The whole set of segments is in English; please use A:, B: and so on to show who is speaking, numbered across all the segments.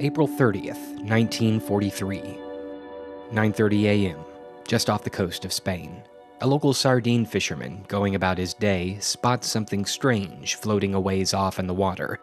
A: April 30th, 1943. 9:30 a.m., just off the coast of Spain. A local sardine fisherman, going about his day, spots something strange floating a ways off in the water.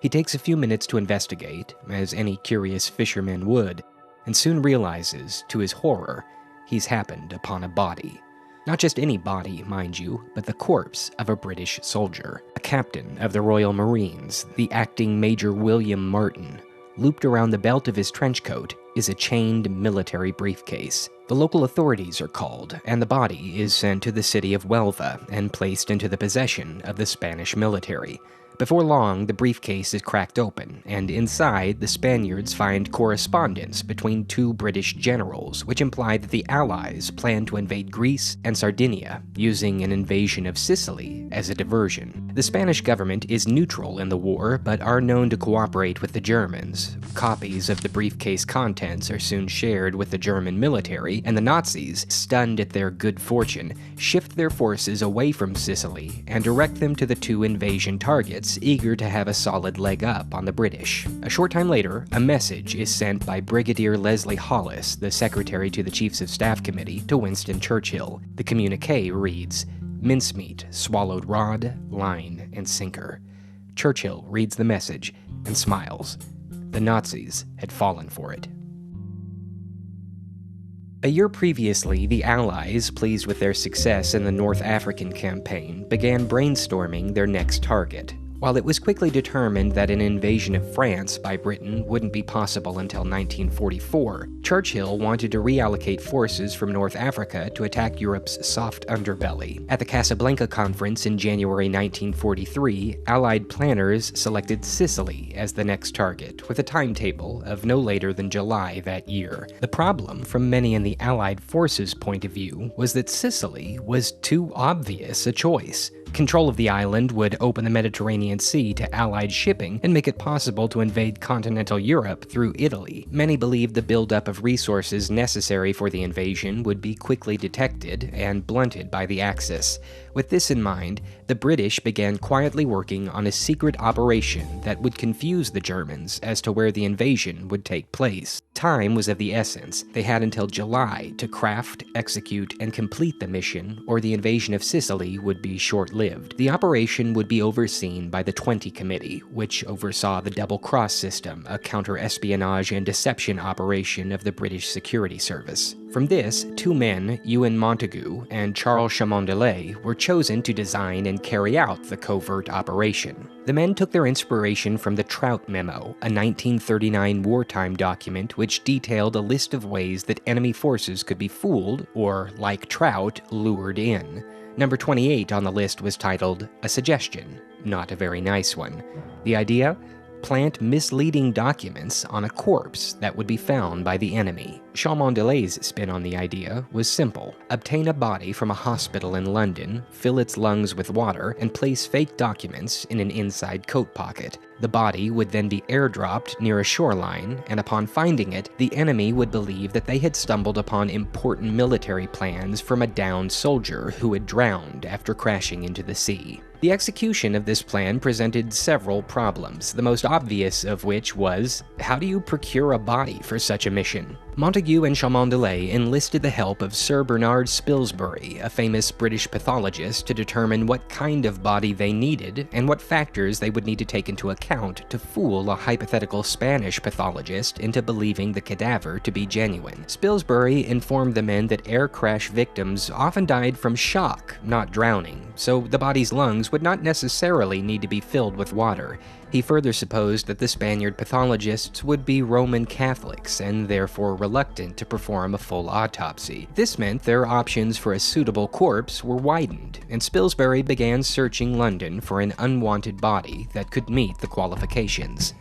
A: He takes a few minutes to investigate, as any curious fisherman would, and soon realizes, to his horror, he's happened upon a body. Not just any body, mind you, but the corpse of a British soldier, a captain of the Royal Marines, the acting Major William Martin. Looped around the belt of his trench coat is a chained military briefcase. The local authorities are called, and the body is sent to the city of Huelva and placed into the possession of the Spanish military. Before long, the briefcase is cracked open, and inside, the Spaniards find correspondence between two British generals, which imply that the Allies plan to invade Greece and Sardinia, using an invasion of Sicily as a diversion. The Spanish government is neutral in the war, but are known to cooperate with the Germans. Copies of the briefcase contents are soon shared with the German military, and the Nazis, stunned at their good fortune, shift their forces away from Sicily and direct them to the two invasion targets, eager to have a solid leg up on the British. A short time later, a message is sent by Brigadier Leslie Hollis, the secretary to the Chiefs of Staff Committee, to Winston Churchill. The communique reads, "Mincemeat, swallowed rod, line, and sinker." Churchill reads the message and smiles. The Nazis had fallen for it. A year previously, the Allies, pleased with their success in the North African campaign, began brainstorming their next target. While it was quickly determined that an invasion of France by Britain wouldn't be possible until 1944, Churchill wanted to reallocate forces from North Africa to attack Europe's soft underbelly. At the Casablanca Conference in January 1943, Allied planners selected Sicily as the next target, with a timetable of no later than July that year. The problem, from many in the Allied forces' point of view, was that Sicily was too obvious a choice. Control of the island would open the Mediterranean Sea to Allied shipping and make it possible to invade continental Europe through Italy. Many believed the buildup of resources necessary for the invasion would be quickly detected and blunted by the Axis. With this in mind, the British began quietly working on a secret operation that would confuse the Germans as to where the invasion would take place. Time was of the essence. They had until July to craft, execute, and complete the mission, or the invasion of Sicily would be short-lived. The operation would be overseen by the 20 Committee, which oversaw the Double Cross system, a counter-espionage and deception operation of the British Security Service. From this, two men, Ewan Montagu and Charles Chamondelay, were chosen to design and carry out the covert operation. The men took their inspiration from the Trout Memo, a 1939 wartime document which detailed a list of ways that enemy forces could be fooled or, like Trout, lured in. Number 28 on the list was titled, "A Suggestion," not a very nice one. The idea? Plant misleading documents on a corpse that would be found by the enemy. Chamondelay's spin on the idea was simple. Obtain a body from a hospital in London, fill its lungs with water, and place fake documents in an inside coat pocket. The body would then be airdropped near a shoreline, and upon finding it, the enemy would believe that they had stumbled upon important military plans from a downed soldier who had drowned after crashing into the sea. The execution of this plan presented several problems, the most obvious of which was, how do you procure a body for such a mission? Montagu and Chamondelay enlisted the help of Sir Bernard Spilsbury, a famous British pathologist, to determine what kind of body they needed and what factors they would need to take into account to fool a hypothetical Spanish pathologist into believing the cadaver to be genuine. Spilsbury informed the men that air crash victims often died from shock, not drowning, so the body's lungs would not necessarily need to be filled with water. He further supposed that the Spaniard pathologists would be Roman Catholics and therefore reluctant to perform a full autopsy. This meant their options for a suitable corpse were widened, and Spilsbury began searching London for an unwanted body that could meet the qualifications.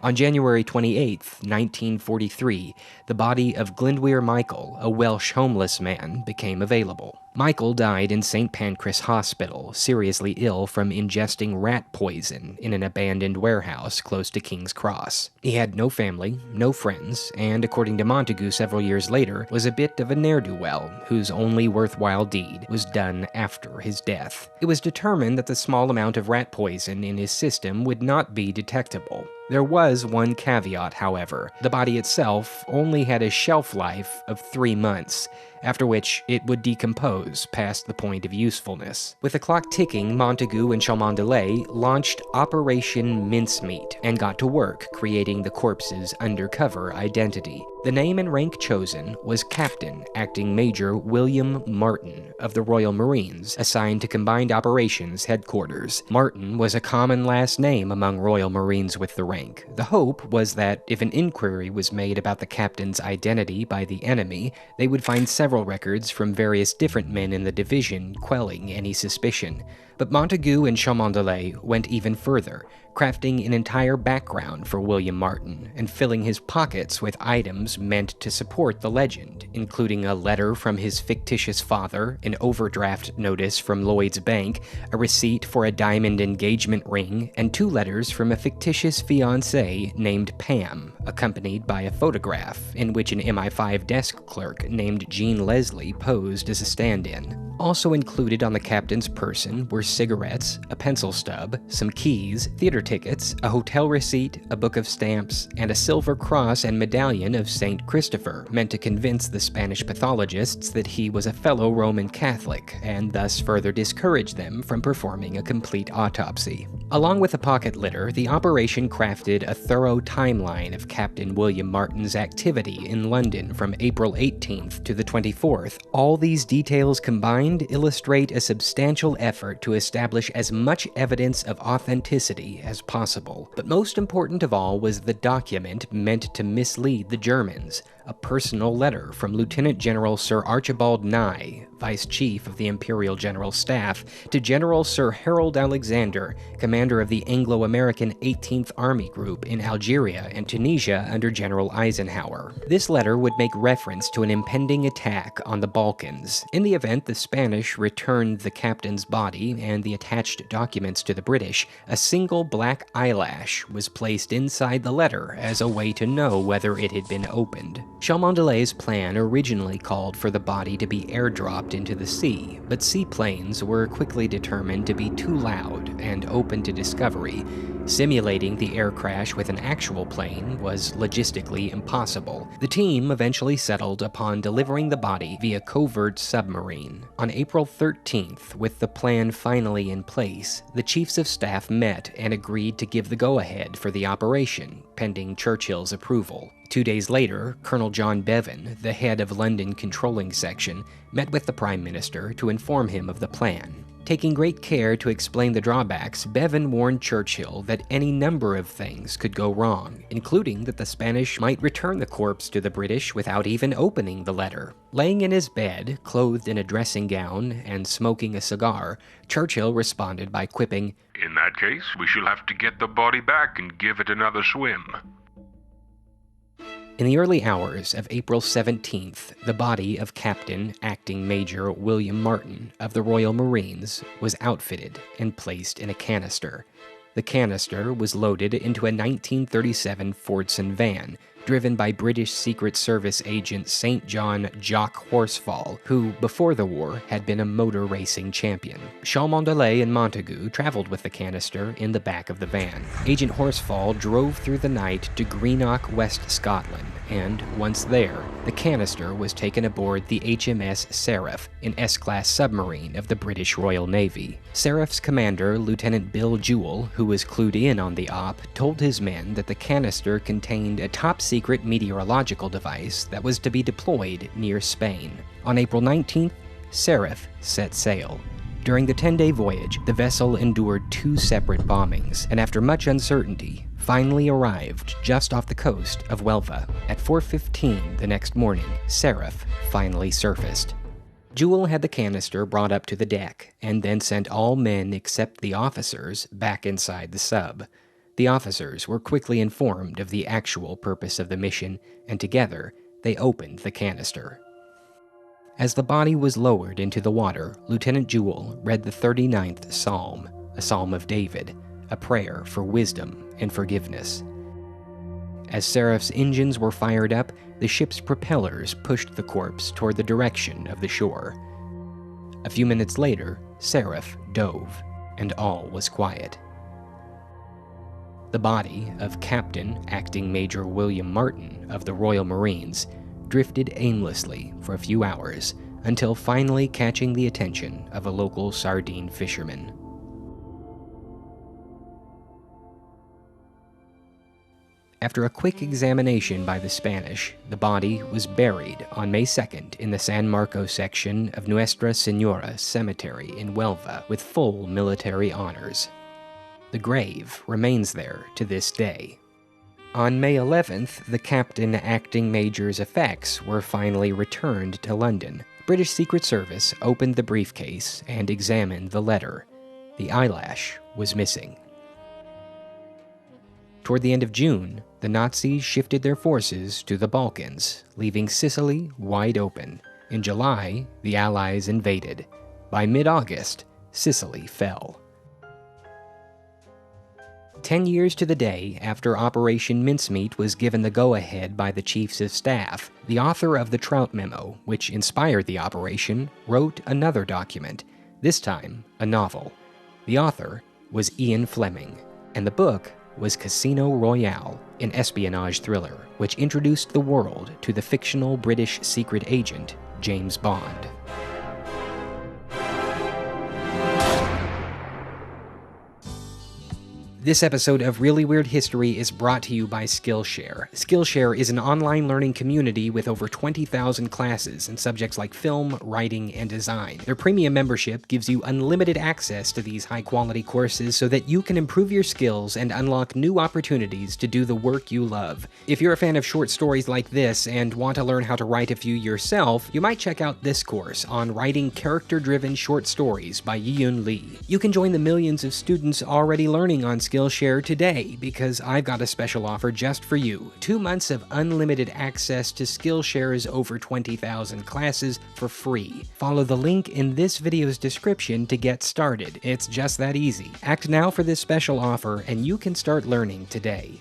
A: On January 28, 1943, the body of Glyndwr Michael, a Welsh homeless man, became available. Michael died in St. Pancras Hospital, seriously ill from ingesting rat poison in an abandoned warehouse close to King's Cross. He had no family, no friends, and according to Montagu several years later, was a bit of a ne'er-do-well whose only worthwhile deed was done after his death. It was determined that the small amount of rat poison in his system would not be detectable. There was one caveat, however. The body itself only had a shelf life of 3 months, after which it would decompose past the point of usefulness. With the clock ticking, Montagu and Cholmondeley launched Operation Mincemeat and got to work creating the corpse's undercover identity. The name and rank chosen was Captain Acting Major William Martin of the Royal Marines, assigned to Combined Operations Headquarters. Martin was a common last name among Royal Marines with the rank. The hope was that if an inquiry was made about the captain's identity by the enemy, they would find several records from various different men in the division, quelling any suspicion. But Montagu and Cholmondeley went even further, crafting an entire background for William Martin and filling his pockets with items meant to support the legend, including a letter from his fictitious father, an overdraft notice from Lloyd's Bank, a receipt for a diamond engagement ring, and 2 letters from a fictitious fiancée named Pam, accompanied by a photograph in which an MI5 desk clerk named Jean Leslie posed as a stand-in. Also included on the captain's person were cigarettes, a pencil stub, some keys, theater tickets, a hotel receipt, a book of stamps, and a silver cross and medallion of Saint Christopher, meant to convince the Spanish pathologists that he was a fellow Roman Catholic, and thus further discourage them from performing a complete autopsy. Along with the pocket litter, the operation crafted a thorough timeline of Captain William Martin's activity in London from April 18th to the 24th. All these details combined illustrate a substantial effort to establish as much evidence of authenticity as possible. But most important of all was the document meant to mislead the Germans, a personal letter from Lieutenant General Sir Archibald Nye, Vice Chief of the Imperial General Staff, to General Sir Harold Alexander, commander of the Anglo-American 18th Army Group in Algeria and Tunisia under General Eisenhower. This letter would make reference to an impending attack on the Balkans. In the event the Spanish returned the captain's body and the attached documents to the British, a single black eyelash was placed inside the letter as a way to know whether it had been opened. Cholmondeley's plan originally called for the body to be airdropped into the sea, but seaplanes were quickly determined to be too loud and open to discovery. Simulating the air crash with an actual plane was logistically impossible. The team eventually settled upon delivering the body via covert submarine. On April 13th, with the plan finally in place, the chiefs of staff met and agreed to give the go-ahead for the operation, pending Churchill's approval. 2 days later, Colonel John Bevan, the head of London Controlling Section, met with the Prime Minister to inform him of the plan. Taking great care to explain the drawbacks, Bevan warned Churchill that any number of things could go wrong, including that the Spanish might return the corpse to the British without even opening the letter. Laying in his bed, clothed in a dressing gown and smoking a cigar, Churchill responded by quipping,
B: "In that case, we shall have to get the body back and give it another swim."
A: In the early hours of April 17th, the body of Captain Acting Major William Martin of the Royal Marines was outfitted and placed in a canister. The canister was loaded into a 1937 Fordson van, driven by British Secret Service agent St. John Jock Horsfall, who, before the war, had been a motor racing champion. Cholmondeley and Montagu traveled with the canister in the back of the van. Agent Horsfall drove through the night to Greenock, West Scotland, and, once there, the canister was taken aboard the HMS Seraph, an S-class submarine of the British Royal Navy. Seraph's commander, Lieutenant Bill Jewell, who was clued in on the op, told his men that the canister contained a top-secret meteorological device that was to be deployed near Spain. On April 19th, Seraph set sail. During the 10-day voyage, the vessel endured 2 separate bombings, and after much uncertainty, finally arrived just off the coast of Huelva. At 4:15 the next morning, Seraph finally surfaced. Jewell had the canister brought up to the deck, and then sent all men except the officers back inside the sub. The officers were quickly informed of the actual purpose of the mission, and together, they opened the canister. As the body was lowered into the water, Lieutenant Jewell read the 39th Psalm, a Psalm of David, a prayer for wisdom and forgiveness. As Seraph's engines were fired up, the ship's propellers pushed the corpse toward the direction of the shore. A few minutes later, Seraph dove, and all was quiet. The body of Captain Acting Major William Martin of the Royal Marines drifted aimlessly for a few hours until finally catching the attention of a local sardine fisherman. After a quick examination by the Spanish, the body was buried on May 2nd in the San Marcos section of Nuestra Señora Cemetery in Huelva with full military honors. The grave remains there to this day. On May 11th, the Captain Acting Major's effects were finally returned to London. British Secret Service opened the briefcase and examined the letter. The eyelash was missing. Toward the end of June, the Nazis shifted their forces to the Balkans, leaving Sicily wide open. In July, the Allies invaded. By mid-August, Sicily fell. 10 years to the day after Operation Mincemeat was given the go-ahead by the Chiefs of Staff, the author of the Trout Memo, which inspired the operation, wrote another document, this time a novel. The author was Ian Fleming, and the book was Casino Royale, an espionage thriller, which introduced the world to the fictional British secret agent, James Bond. This episode of Really Weird History is brought to you by Skillshare. Skillshare is an online learning community with over 20,000 classes in subjects like film, writing, and design. Their premium membership gives you unlimited access to these high-quality courses so that you can improve your skills and unlock new opportunities to do the work you love. If you're a fan of short stories like this and want to learn how to write a few yourself, you might check out this course on writing character-driven short stories by Yiyun Lee. You can join the millions of students already learning on Skillshare today because I've got a special offer just for you. 2 months of unlimited access to Skillshare's over 20,000 classes for free. Follow the link in this video's description to get started. It's just that easy. Act now for this special offer and you can start learning today.